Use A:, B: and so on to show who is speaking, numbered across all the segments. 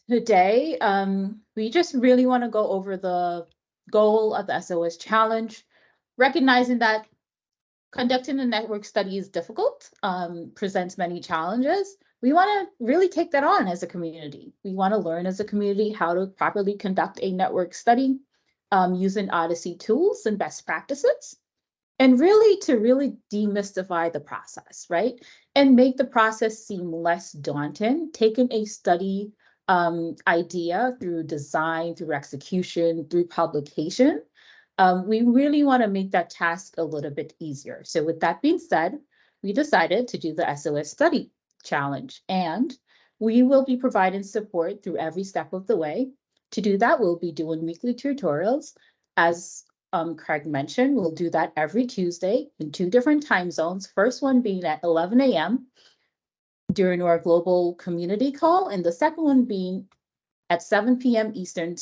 A: Today, we just really want to go over the goal of the SOS challenge, recognizing that conducting a network study is difficult, presents many challenges. We want to really take that on as a community. We want to learn as a community how to properly conduct a network study using Odyssey tools and best practices. And really to really demystify the process, right? And make the process seem less daunting, taking a study idea through design, through execution, through publication. We really want to make that task a little bit easier. So with that being said, we decided to do the SOS study challenge, and we will be providing support through every step of the way. To do that, we'll be doing weekly tutorials. As Craig mentioned, we'll do that every Tuesday in 2 different time zones. First one being at 11 a.m. during our global community call, and the second one being at 7 p.m. Eastern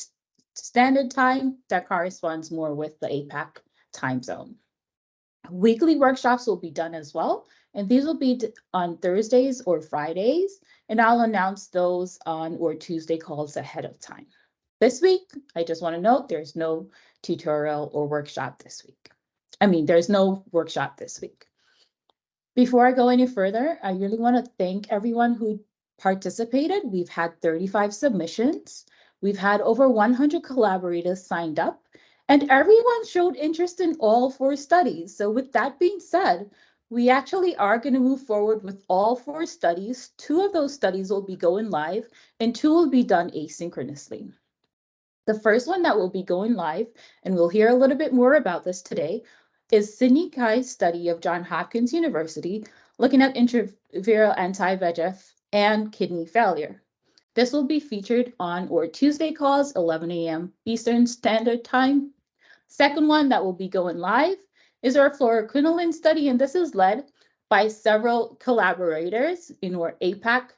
A: Standard Time. That corresponds more with the APAC time zone. Weekly workshops will be done as well, and these will be on Thursdays or Fridays, and I'll announce those on or Tuesday calls ahead of time. This week, I just want to note there's no tutorial or workshop this week. There's no workshop this week. Before I go any further, I really want to thank everyone who participated. We've had 35 submissions. We've had over 100 collaborators signed up, and everyone showed interest in all 4 studies. So with that being said, we actually are going to move forward with all 4 studies. 2 of those studies will be going live, and 2 will be done asynchronously. The first one that will be going live, and we'll hear a little bit more about this today, is Sidney Kai's study of Johns Hopkins University looking at intraviral anti-VEGF and kidney failure. This will be featured on our Tuesday calls, 11 a.m. Eastern Standard Time. Second one that will be going live is our fluoroquinoline study, and this is led by several collaborators in our APAC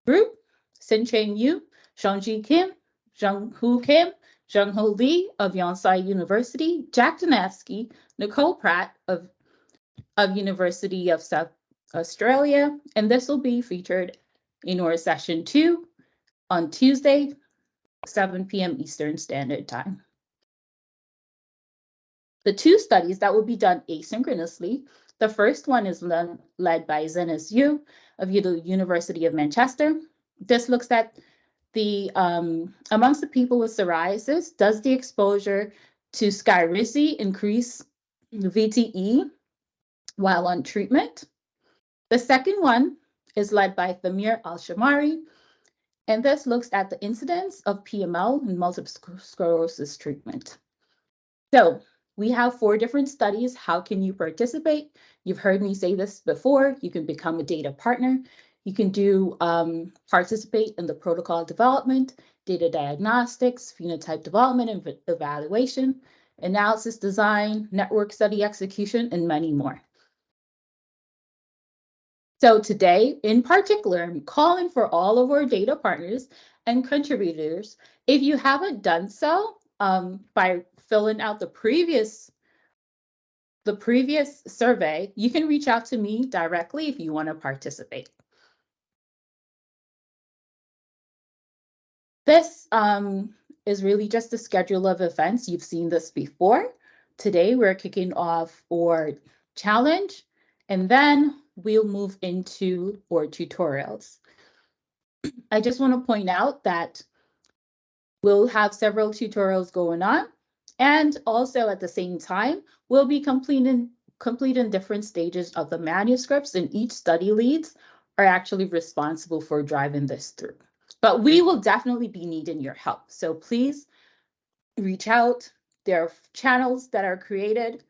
A: group: Sin-Cheng Yu, Shangji Kim, Jung-Hoo Kim, Jung-Ho Lee of Yonsei University, Jack Donafsky, Nicole Pratt of University of South Australia, and this will be featured in our session 2 on Tuesday, 7 p.m. Eastern Standard Time. The 2 studies that will be done asynchronously, the first one is led by Zenas Yu of the University of Manchester. This looks at the amongst the people with psoriasis, does the exposure to Skyrizi increase VTE while on treatment? The second one is led by Thamir Al-Shamari, and this looks at the incidence of PML in multiple sclerosis treatment. So we have 4 different studies. How can you participate? You've heard me say this before. You can become a data partner. You can do participate in the protocol development, data diagnostics, phenotype development and evaluation, analysis design, network study execution, and many more. So today, in particular, I'm calling for all of our data partners and contributors. If you haven't done so by filling out the previous survey, you can reach out to me directly if you want to participate. This is really just a schedule of events. You've seen this before. Today, we're kicking off our challenge, and then we'll move into our tutorials. I just want to point out that we'll have several tutorials going on, and also at the same time, we'll be completing different stages of the manuscripts, and each study leads are actually responsible for driving this through. But we will definitely be needing your help. So please reach out. There are channels that are created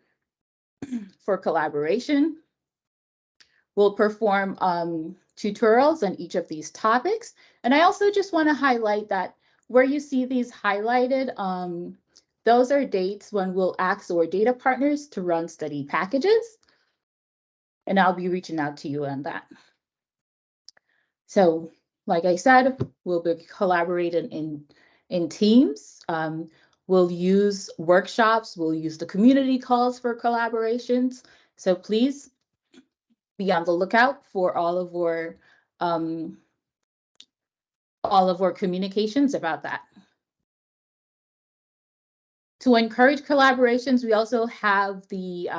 A: for collaboration. We'll perform tutorials on each of these topics. And I also just want to highlight that where you see these highlighted, those are dates when we'll ask our data partners to run study packages. And I'll be reaching out to you on that. So, like I said, we'll be collaborating in teams. We'll use workshops. We'll use the community calls for collaborations. So please be on the lookout for all of all of our communications about that. To encourage collaborations, we also have the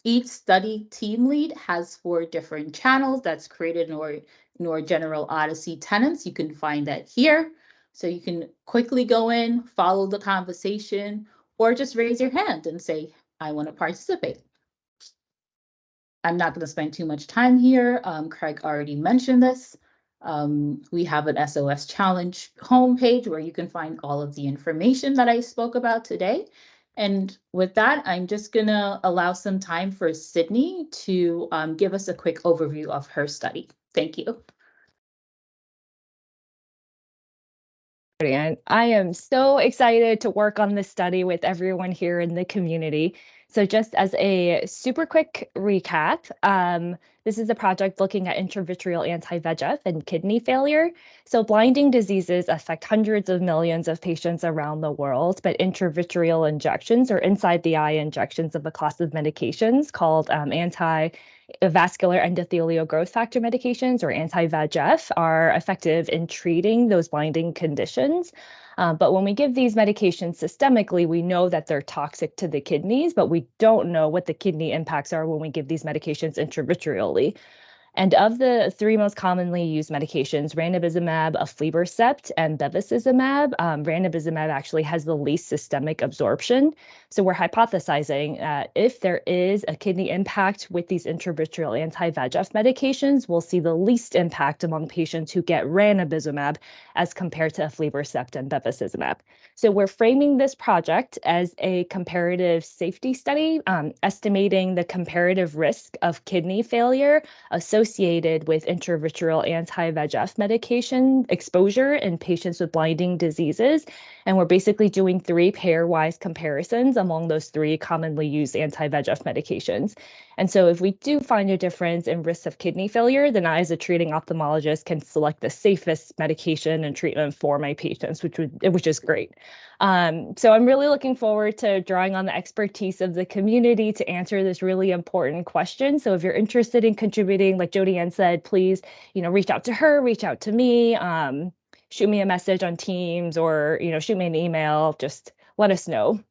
A: each study team lead has 4 different channels that's created in our general Odyssey tenants. You can find that here. So you can quickly go in, follow the conversation, or just raise your hand and say, I want to participate. I'm not going to spend too much time here. Craig already mentioned this. We have an SOS challenge homepage where you can find all of the information that I spoke about today. And with that, I'm just going to allow some time for Sydney to give us a quick overview of her study. Thank you.
B: I am so excited to work on this study with everyone here in the community. So just as a super quick recap, this is a project looking at intravitreal anti-VEGF and kidney failure. So blinding diseases affect hundreds of millions of patients around the world, but intravitreal injections or inside the eye injections of a class of medications called anti-vascular endothelial growth factor medications or anti-VEGF are effective in treating those blinding conditions. But when we give these medications systemically, we know that they're toxic to the kidneys, but we don't know what the kidney impacts are when we give these medications intravitreally. And of the 3 most commonly used medications, ranibizumab, aflibercept, and bevacizumab, ranibizumab actually has the least systemic absorption. So we're hypothesizing if there is a kidney impact with these intravitreal anti-VEGF medications, we'll see the least impact among patients who get ranibizumab as compared to aflibercept and bevacizumab. So we're framing this project as a comparative safety study, estimating the comparative risk of kidney failure associated with intravitreal anti-VEGF medication exposure in patients with blinding diseases. And we're basically doing 3 pairwise comparisons among those 3 commonly used anti-VEGF medications. And so if we do find a difference in risk of kidney failure, then I, as a treating ophthalmologist, can select the safest medication and treatment for my patients, which is great. So I'm really looking forward to drawing on the expertise of the community to answer this really important question. So if you're interested in contributing, like Jody-Ann said, please, reach out to her, reach out to me, shoot me a message on Teams or, shoot me an email, just let us know.